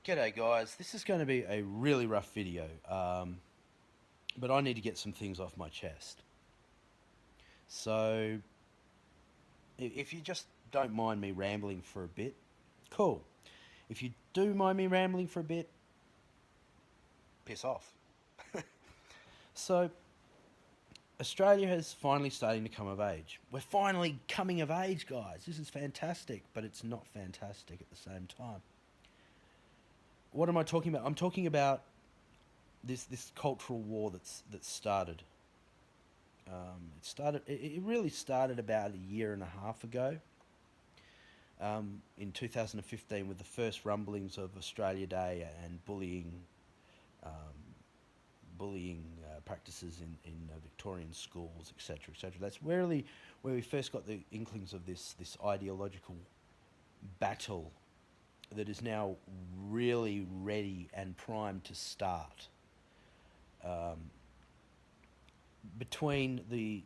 G'day guys, this is going to be a really rough video, but I need to get some things off my chest. So, if you just don't mind me rambling for a bit, cool. If you do mind me rambling for a bit, piss off. So, Australia is finally starting to come of age. We're finally coming of age, guys. This is fantastic, but it's not fantastic at the same time. What am I talking about? I'm talking about this cultural war that's started. It really started about a year and a half ago, in 2015, with the first rumblings of Australia Day and bullying practices in Victorian schools, etc., etc. That's really where we first got the inklings of this ideological battle that is now really ready and primed to start. Um, Between the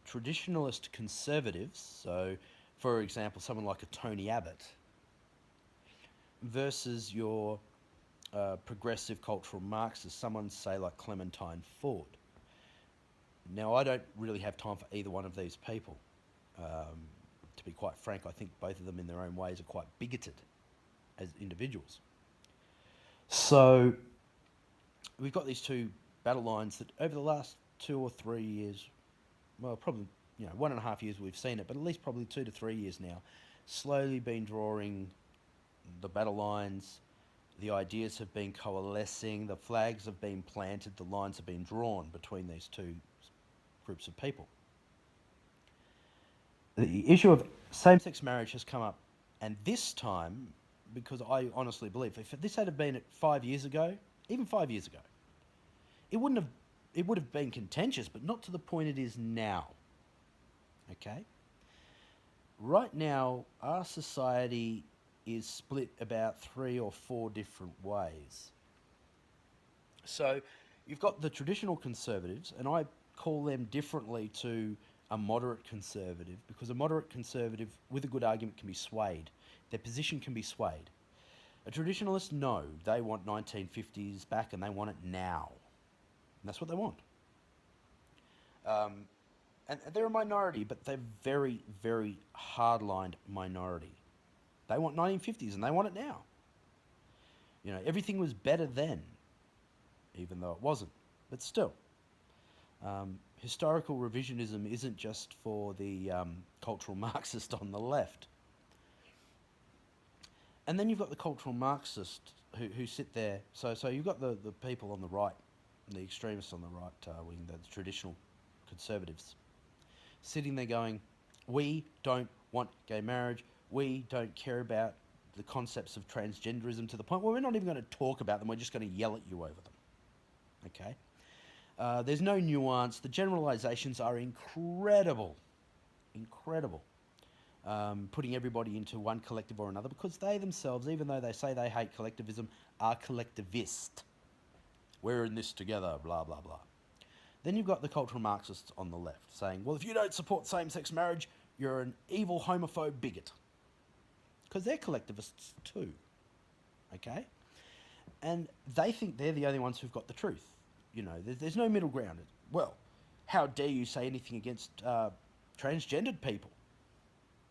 traditionalist conservatives, so for example, someone like a Tony Abbott, versus your progressive cultural Marxists, someone say like Clementine Ford. Now, I don't really have time for either one of these people. To be quite frank, I think both of them in their own ways are quite bigoted as individuals. So we've got these two battle lines that over the last 2 or 3 years, well, probably 1.5 years we've seen it, but at least probably 2 to 3 years now, slowly been drawing the battle lines. The ideas have been coalescing, the flags have been planted, the lines have been drawn between these two groups of people. The issue of same-sex marriage has come up, and this time, because I honestly believe if this had been 5 years ago, even 5 years ago, it wouldn't have it would have been contentious, but not to the point it is now. Okay? Right now, our society is split about 3 or 4 different ways. So, you've got the traditional conservatives, and I call them differently to a moderate conservative, because a moderate conservative with a good argument can be swayed. Their position can be swayed. A traditionalist, no, they want 1950s back and they want it now. And that's what they want. Um, and they're a minority, but they're very, very hardlined minority. They want 1950s and they want it now. Everything was better then, even though it wasn't. But still, historical revisionism isn't just for the cultural Marxist on the left. And then you've got the cultural Marxists who sit there. So you've got the people on the right, the extremists on the right wing, the traditional conservatives, sitting there going, we don't want gay marriage, we don't care about the concepts of transgenderism, to the point where we're not even going to talk about them, we're just going to yell at you over them. Okay? There's no nuance, the generalizations are incredible. Incredible. Putting everybody into one collective or another, because they themselves, even though they say they hate collectivism, are collectivist. We're in this together, blah, blah, blah. Then you've got the cultural Marxists on the left saying, well, if you don't support same-sex marriage, you're an evil homophobe bigot. Because they're collectivists too, okay? And they think they're the only ones who've got the truth. There's no middle ground. Well, how dare you say anything against transgendered people?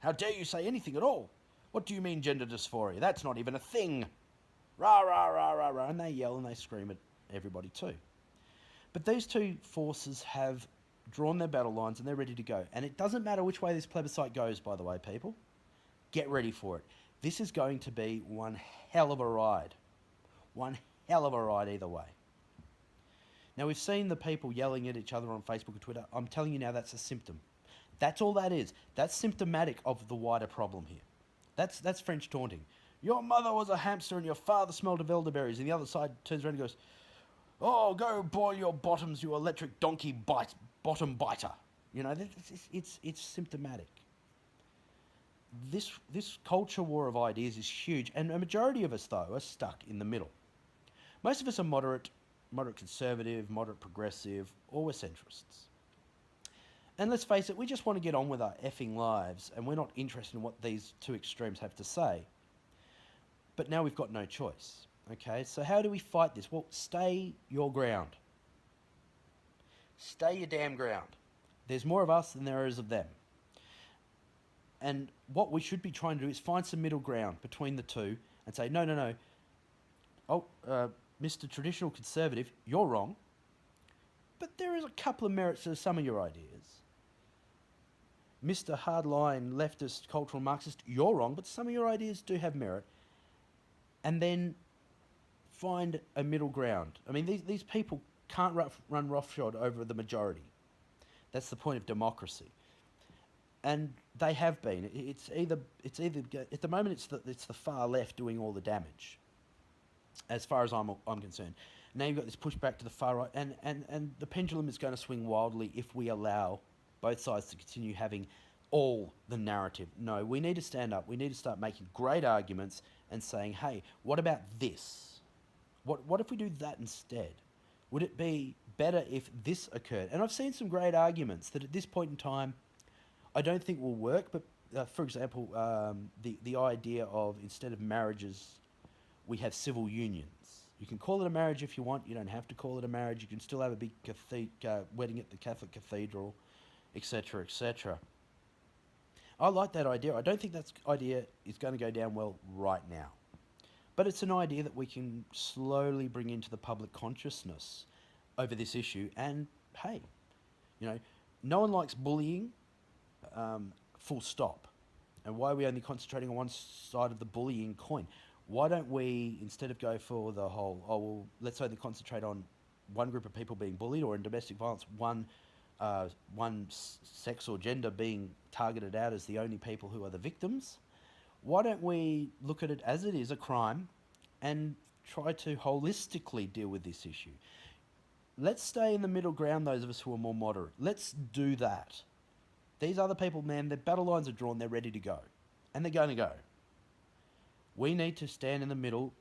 How dare you say anything at all? What do you mean gender dysphoria? That's not even a thing. Rah, rah, rah, rah, rah. And they yell and they scream at everybody too. But these two forces have drawn their battle lines and they're ready to go. And it doesn't matter which way this plebiscite goes, by the way, people. Get ready for it. This is going to be one hell of a ride. One hell of a ride either way. Now, we've seen the people yelling at each other on Facebook and Twitter. I'm telling you now, that's a symptom. That's all that is. That's symptomatic of the wider problem here. That's French taunting. Your mother was a hamster and your father smelled of elderberries. And the other side turns around and goes, oh, go boil your bottoms, you electric donkey bottom biter. It's symptomatic. This culture war of ideas is huge, and a majority of us, though, are stuck in the middle. Most of us are moderate conservative, moderate progressive, or we're centrists. And let's face it, we just want to get on with our effing lives, and we're not interested in what these two extremes have to say. But now we've got no choice. Okay, so how do we fight this? Well, stay your ground. Stay your damn ground. There's more of us than there is of them. And what we should be trying to do is find some middle ground between the two and say, no, no, no. Oh, Mr. Traditional Conservative, you're wrong. But there is a couple of merits to some of your ideas. Mr. Hardline Leftist Cultural Marxist, you're wrong, but some of your ideas do have merit. And then find a middle ground. I mean, these people can't run roughshod over the majority. That's the point of democracy. And they have been. It's either at the moment it's the far left doing all the damage, as far as I'm concerned. Now you've got this pushback to the far right, and the pendulum is going to swing wildly if we allow both sides to continue having all the narrative. No, we need to stand up. We need to start making great arguments and saying, hey, what about this? What if we do that instead? Would it be better if this occurred? And I've seen some great arguments that at this point in time, I don't think will work. But for example, the idea of instead of marriages, we have civil unions. You can call it a marriage if you want. You don't have to call it a marriage. You can still have a big wedding at the Catholic cathedral, etc., etc. I like that idea. I don't think that idea is going to go down well right now. But it's an idea that we can slowly bring into the public consciousness over this issue. And hey, you know, no one likes bullying, full stop. And why are we only concentrating on one side of the bullying coin? Why don't we, instead of go for the whole, oh, well, let's only concentrate on one group of people being bullied, or in domestic violence, one sex or gender being targeted out as the only people who are the victims? Why don't we look at it as it is, a crime, and try to holistically deal with this issue? Let's stay in the middle ground, those of us who are more moderate. Let's do that. These other people, man, their battle lines are drawn, they're ready to go. And they're going to go. We need to stand in the middle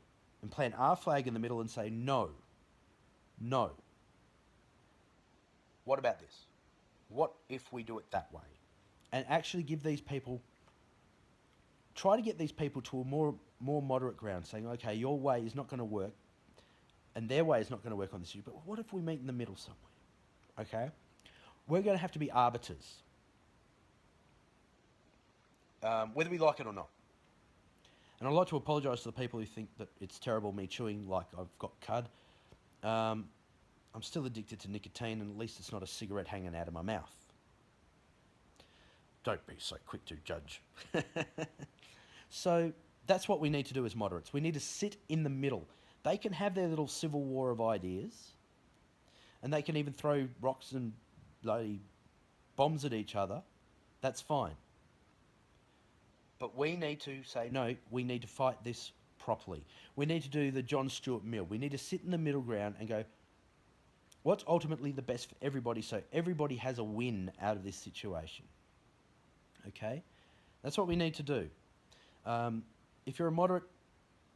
and plant our flag in the middle and say, no, no. What about this? What if we do it that way? And actually give these people, try to get these people to a more moderate ground, saying, okay, your way is not going to work, and their way is not going to work on this issue, but what if we meet in the middle somewhere? Okay? We're going to have to be arbiters, whether we like it or not. And I'd like to apologise to the people who think that it's terrible me chewing like I've got cud. I'm still addicted to nicotine, and at least it's not a cigarette hanging out of my mouth. Don't be so quick to judge. So that's what we need to do as moderates. We need to sit in the middle. They can have their little civil war of ideas, and they can even throw rocks and bloody bombs at each other. That's fine. But we need to say, no, we need to fight this properly. We need to do the John Stuart Mill. We need to sit in the middle ground and go, what's ultimately the best for everybody so everybody has a win out of this situation? Okay? That's what we need to do. If you're a moderate,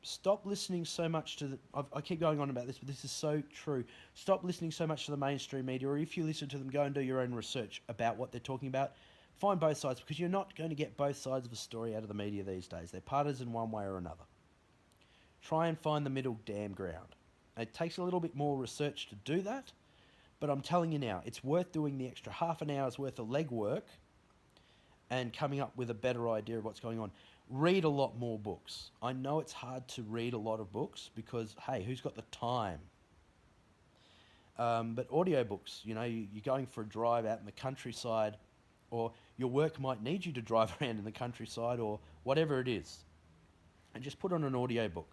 stop listening so much to the... I keep going on about this, but this is so true. Stop listening so much to the mainstream media, or if you listen to them, go and do your own research about what they're talking about. Find both sides, because you're not going to get both sides of a story out of the media these days. They're partisan one way or another. Try and find the middle damn ground. It takes a little bit more research to do that, but I'm telling you now, it's worth doing the extra half an hour's worth of legwork and coming up with a better idea of what's going on. Read a lot more books. I know it's hard to read a lot of books because, hey, who's got the time? But audiobooks, you know, you're going for a drive out in the countryside, or your work might need you to drive around in the countryside, or whatever it is, and just put on an audiobook.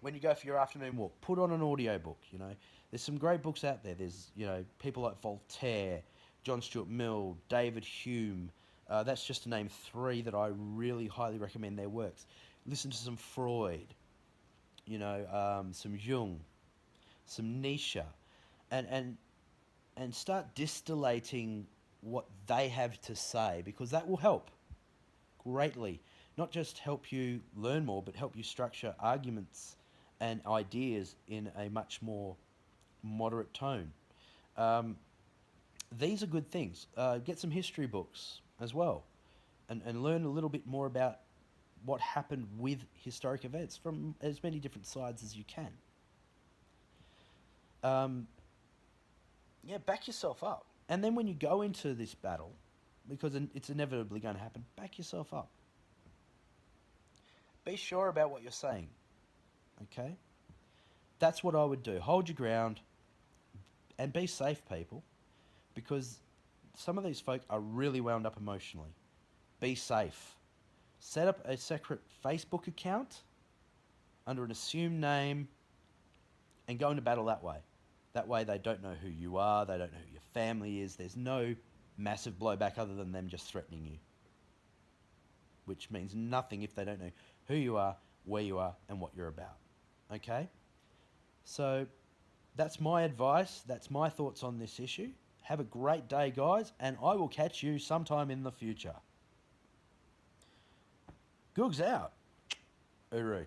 When you go for your afternoon walk, put on an audiobook, you know. There's some great books out there. There's, you know, people like Voltaire, John Stuart Mill, David Hume. That's just to name three that I really highly recommend their works. Listen to some Freud, you know, some Jung, some Nietzsche, and start distillating what they have to say, because that will help greatly. Not just help you learn more, but help you structure arguments and ideas in a much more moderate tone. These are good things. Get some history books as well, and learn a little bit more about what happened with historic events from as many different sides as you can. Um, yeah, back yourself up. And then when you go into this battle, because it's inevitably going to happen, back yourself up. Be sure about what you're saying. Okay? That's what I would do. Hold your ground and be safe, people, because some of these folk are really wound up emotionally. Be safe. Set up a separate Facebook account under an assumed name and go into battle that way. That way they don't know who you are, they don't know who your family is. There's no massive blowback other than them just threatening you, which means nothing if they don't know who you are, where you are, and what you're about. Okay? So that's my advice. That's my thoughts on this issue. Have a great day, guys, and I will catch you sometime in the future. Googs out. Uru.